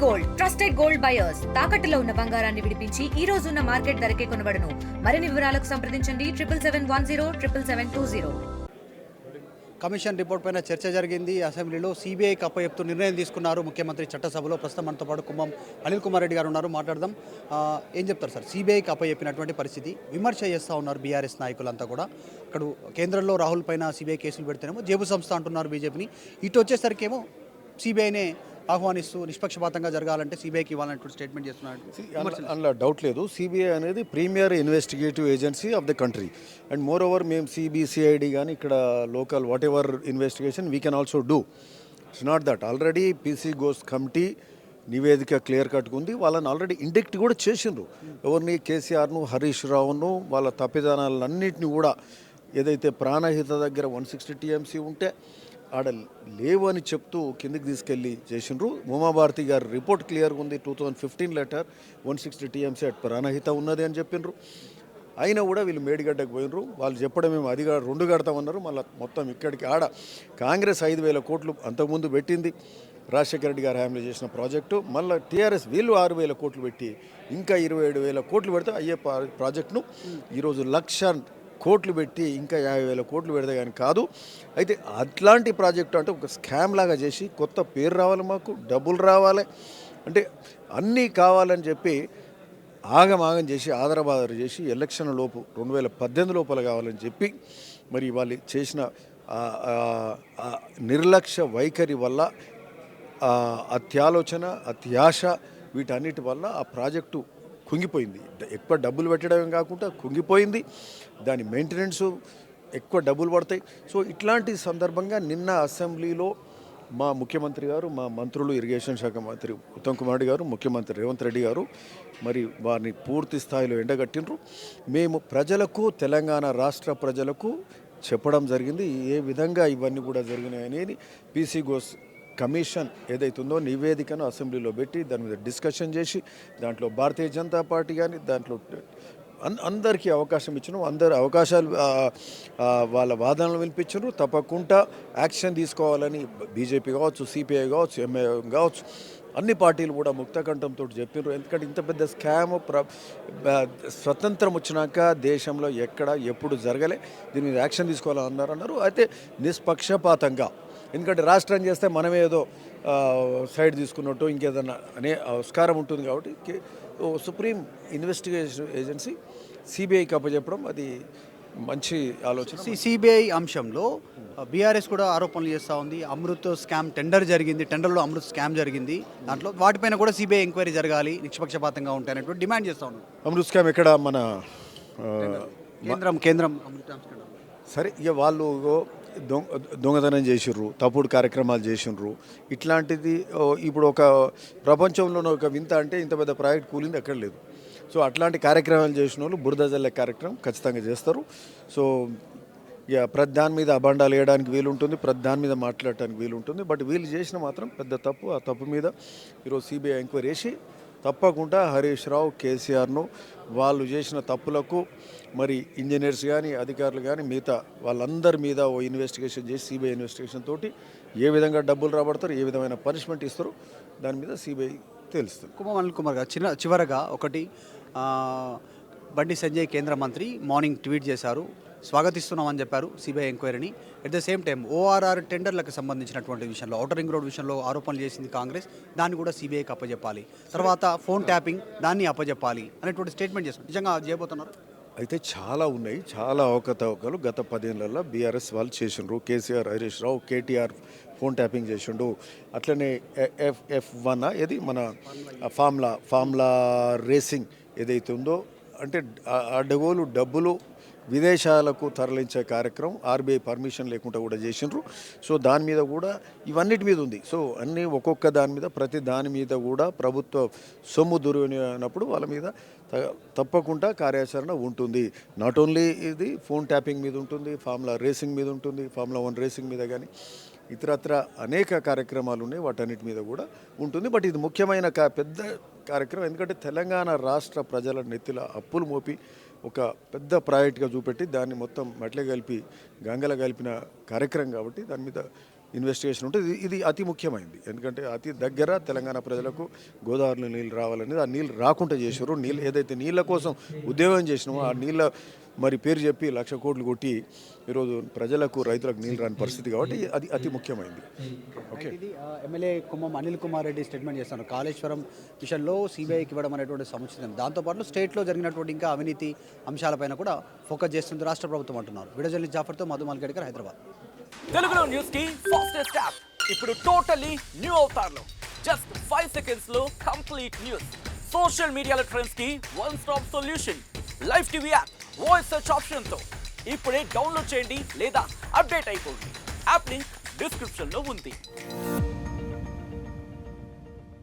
Gold trusted gold buyers తాకట్టులో ఉన్న బంగారాన్ని విడిపించి ఈ రోజు ఉన్న మార్కెట్ ధరకే కొనబడును. మరిన్ని వివరాలకు సంప్రదించండి 7771077720. కమిషన్ రిపోర్ట్ పైన చర్చ జరిగింది. అసెంబ్లీలో సిబిఐకి అప్పచెప్తూ నిర్ణయం తీసుకున్నారు ముఖ్యమంత్రి చట్టసభలో. ప్రస్తుతం మనతో పాటు కుమ్మం అనిల్ కుమార్ రెడ్డి గారు ఉన్నారు, మాట్లాడదాం. ఏం చెప్తారు సార్? సిబిఐకి అప్పచెప్పినటువంటి పరిస్థితి విమర్శ చేస్తూ ఉన్నారు బీఆర్ఎస్ నాయకులంతా కూడా. ఇక్కడ కేంద్రంలో రాహుల్ పైన సిబిఐ కేసులు పెడితేనేమో జేబు సంస్థ అంటున్నారు బీజేపీని. ఇటు వచ్చేసరికి ఏమో సిబిఐనే ఆహ్వానిస్తూ నిష్పక్షపాతంగా జరగాలంటే సిబిఐకి ఇవ్వాలన్నటువంటి స్టేట్మెంట్ చేస్తున్నారు. అందులో డౌట్ లేదు. సిబిఐ అనేది premier investigative agency of the country and moreover మేము సిబిసిఐడి కానీ ఇక్కడ local whatever investigation we can also do. It's not that. Already PC Ghose committee నివేదిక క్లియర్ కట్టుకుంది. వాళ్ళని ఆల్రెడీ ఇండెక్ట్ కూడా చేసిండ్రు. ఎవరిని? కేసీఆర్ను, హరీష్ రావును, వాళ్ళ తప్పిదానాలన్నింటినీ కూడా ఏదైతే ప్రాణహిత దగ్గర 160 టీఎంసీ ఉంటే ఆడ లేవు అని చెప్తూ కిందికి తీసుకెళ్ళి చేసిండ్రు. ఉమాభారతి గారి రిపోర్ట్ క్లియర్గా ఉంది. 2015 లెటర్ 160 టీఎంసీ అట్ ప్రాణహిత ఉన్నది అని చెప్పిండ్రు. అయినా కూడా వీళ్ళు మేడిగడ్డకు పోయినరు. వాళ్ళు చెప్పడం మేము అది 2 కడతామన్నారు. మళ్ళీ మొత్తం ఇక్కడికి ఆడ కాంగ్రెస్ 5,000 కోట్లు అంతకుముందు పెట్టింది. రాజశేఖర రెడ్డి గారు హ్యాండిల్ చేసిన ప్రాజెక్టు. మళ్ళీ టీఆర్ఎస్ వీళ్ళు 6,000 కోట్లు పెట్టి ఇంకా 27,000 కోట్లు పెడితే అయ్యే ప్రాజెక్టును ఈరోజు 1,00,000 కోట్లు పెట్టి ఇంకా 50,000 కోట్లు పెడితే కానీ కాదు. అయితే అట్లాంటి ప్రాజెక్టు అంటే ఒక స్కామ్ లాగా చేసి కొత్త పేరు రావాలి, మాకు డబ్బులు రావాలి, అంటే అన్నీ కావాలని చెప్పి ఆగం చేసి ఆదరబాదరు చేసి ఎలక్షన్ లోపు 2018 లోపల కావాలని చెప్పి మరి వాళ్ళు చేసిన నిర్లక్ష్య వైఖరి వల్ల, అత్యాలోచన, అత్యాశ, వీటన్నిటి వల్ల ఆ ప్రాజెక్టు కుంగిపోయింది. ఎక్కువ డబ్బులు పెట్టడం కాకుండా కుంగిపోయింది. దాని మెయింటెనెన్స్ ఎక్కువ డబ్బులు పడతాయి. సో ఇట్లాంటి సందర్భంగా నిన్న అసెంబ్లీలో మా ముఖ్యమంత్రి గారు, మా మంత్రులు, ఇరిగేషన్ శాఖ మంత్రి ఉత్తమ్ కుమార్ రెడ్డి గారు, ముఖ్యమంత్రి రేవంత్ రెడ్డి గారు మరి వారిని పూర్తి స్థాయిలో ఎండగట్టిండ్రు. మేము ప్రజలకు, తెలంగాణ రాష్ట్ర ప్రజలకు చెప్పడం జరిగింది ఏ విధంగా ఇవన్నీ కూడా జరిగినాయి అనేది. పీసీ గోస్ కమిషన్ ఏదైతుందో నివేదికను అసెంబ్లీలో పెట్టి దాని మీద డిస్కషన్ చేసి దాంట్లో భారతీయ జనతా పార్టీ కానీ దాంట్లో అందరికీ అవకాశం ఇచ్చినాం. అందరు అవకాశాలు వాళ్ళ వాదనలు వినిపించారు. తప్పకుండా యాక్షన్ తీసుకోవాలని బీజేపీ కావచ్చు, సిపిఐ కావచ్చు, ఎంఐఎం కావచ్చు, అన్ని పార్టీలు కూడా ముక్తకంఠంతో చెప్పారు. ఎందుకంటే ఇంత పెద్ద స్కామ్ స్వతంత్రం వచ్చినాక దేశంలో ఎక్కడ ఎప్పుడు జరగలే. దీని మీద యాక్షన్ తీసుకోవాలని అన్నారు. అయితే నిష్పక్షపాతంగా, ఎందుకంటే రాష్ట్రం చేస్తే మనమే ఏదో సైడ్ తీసుకున్నట్టు ఇంకేదన్నా అనే ఆస్కారం ఉంటుంది. కాబట్టి సుప్రీం ఇన్వెస్టిగేషన్ ఏజెన్సీ సిబిఐకి అప్పచెప్పడం అది మంచి ఆలోచన. సిబిఐ అంశంలో బీఆర్ఎస్ కూడా ఆరోపణలు చేస్తూ ఉంది. అమృత్ స్కామ్ టెండర్ జరిగింది, టెండర్లో అమృత్ స్కామ్ జరిగింది, దాంట్లో వాటిపైన కూడా సిబిఐ ఎంక్వైరీ జరగాలి, నిష్పక్షపాతంగా ఉంటాయనేటువంటి డిమాండ్ చేస్తూ ఉన్నారు. అమృత్ స్కామ్ ఎక్కడ? మన కేంద్రం సరే, ఇక వాళ్ళు దొంగతనం చేసిర్రు, తప్పుడు కార్యక్రమాలు చేసిర్రు. ఇట్లాంటిది ఇప్పుడు ఒక ప్రపంచంలోనే ఒక వింత అంటే ఇంత పెద్ద ప్రాజెక్ట్ కూలింది ఎక్కడ లేదు. సో అట్లాంటి కార్యక్రమాలు చేసిన వాళ్ళు బురద జల్లే కార్యక్రమం ఖచ్చితంగా చేస్తారు. సో ఇక ప్రతి దాని మీద అబండాలు వేయడానికి వీలుంటుంది, ప్రతి దాని మీద మాట్లాడటానికి వీలుంటుంది. బట్ వీళ్ళు చేసిన మాత్రం పెద్ద తప్పు. ఆ తప్పు మీద ఈరోజు సిబిఐ ఎంక్వైరీ చేసి తప్పకుండా హరీష్ రావు, కేసీఆర్ను వాళ్ళు చేసిన తప్పులకు మరి ఇంజనీర్స్ కానీ, అధికారులు కానీ, మిగతా వాళ్ళందరి మీద ఓ ఇన్వెస్టిగేషన్ చేసి సిబిఐ ఇన్వెస్టిగేషన్ తోటి ఏ విధంగా డబ్బులు రాబడతారు, ఏ విధమైన పనిష్మెంట్ ఇస్తారు, దాని మీద సిబిఐ తెలుస్తుంది. కుమ్మం అనిల్ కుమార్ గారు, చివరగా ఒకటి, బండి సంజయ్ కేంద్ర మంత్రి మార్నింగ్ ట్వీట్ చేశారు, స్వాగతిస్తున్నామని చెప్పారు సిబిఐ ఎంక్వైరీని. At the same time ORR టెండర్లకు సంబంధించినటువంటి విషయంలో, ఔటర్ రింగ్ రోడ్ విషయంలో ఆరోపణలు చేసింది కాంగ్రెస్, దాన్ని కూడా సిబిఐకి అప్పచెప్పాలి, తర్వాత ఫోన్ ట్యాపింగ్ దాన్ని అప్పచెప్పాలి అనేటువంటి స్టేట్మెంట్ చేస్తారు. నిజంగా చేయబోతున్నారు? అయితే చాలా ఉన్నాయి, చాలా అవకతవకలు గత 10 ఏళ్లలో బీఆర్ఎస్ వాళ్ళు చేసిండ్రు. కేసీఆర్, హరీష్ రావు, కేటీఆర్ ఫోన్ ట్యాపింగ్ చేసిండు. అట్లనే F1 ఏది మన ఫార్ములా రేసింగ్ ఏదైతే ఉందో, అంటే అడ్డగోలు డబ్బులు విదేశాలకు తరలించే కార్యక్రమం ఆర్బీఐ పర్మిషన్ లేకుండా కూడా చేసిండ్రు. సో దాని మీద కూడా ఇవన్నిటి మీద ఉంది. సో అన్నీ ఒక్కొక్క దాని మీద, ప్రతి దాని మీద కూడా ప్రభుత్వ సొమ్ము దుర్వినియోగమైనప్పుడు వాళ్ళ మీద తప్పకుండా కార్యాచరణ ఉంటుంది. నాట్ ఓన్లీ ఇది ఫోన్ ట్యాపింగ్ మీద ఉంటుంది, ఫార్ములా రేసింగ్ మీద ఉంటుంది, ఫార్ములా 1 రేసింగ్ మీద కానీ ఇతరత్ర అనేక కార్యక్రమాలు ఉన్నాయి, వాటన్నిటి మీద కూడా ఉంటుంది. బట్ ఇది ముఖ్యమైన పెద్ద కార్యక్రమం. ఎందుకంటే తెలంగాణ రాష్ట్ర ప్రజల నెత్తిల అప్పులు మోపి ఒక పెద్ద ప్రాజెక్ట్గా చూపెట్టి దాన్ని మొత్తం మట్లే కలిపి గంగల కలిపిన కార్యక్రమం కాబట్టి దాని మీద ఇన్వెస్టిగేషన్ ఉంటుంది. ఇది అతి ముఖ్యమైనది, ఎందుకంటే అతి దగ్గర తెలంగాణ ప్రజలకు గోదావరిలో నీళ్ళు రావాలనేది, ఆ నీళ్ళు రాకుండా చేశారు. నీళ్ళు ఏదైతే నీళ్ళ కోసం ఉద్యోగం చేసినామో ఆ నీళ్ళ మరి పేరు చెప్పి 1,00,000 కోట్లు కొట్టి ఈరోజు ప్రజలకు రైతులకు నీళ్ళు రాని పరిస్థితి, కాబట్టి అది అతి ముఖ్యమైనది. ఓకే, ఇది ఎమ్మెల్యే కుమ్మం అనిల్ కుమార్ రెడ్డి స్టేట్మెంట్ చేస్తున్నారు. కాళేశ్వరం విషయంలో సిబిఐకి ఇవ్వడం అనేటువంటి సముచితం. దాంతోపాటు స్టేట్లో జరిగినటువంటి ఇంకా అవినీతి అంశాలపైన కూడా ఫోకస్ చేస్తుంది రాష్ట్ర ప్రభుత్వం అంటున్నారు. విడజల్లి జాఫర్తో మధు మల్కేడ్కర్, హైదరాబాద్. తెలుగులో న్యూస్ కి ఫాస్టెస్ట్ యాప్ ఇప్పుడు టోటలీ న్యూ అవతార్లో జస్ట్ 5 seconds లో కంప్లీట్ న్యూస్. సోషల్ మీడియాలో ట్రెండ్స్ కి one stop solution. Live TV app voice search option తో ఇప్పుడే డౌన్లోడ్ చేయండి లేదా అప్డేట్ అయిపోండి. యాప్ లింక్ డిస్క్రిప్షన్ లో ఉంది.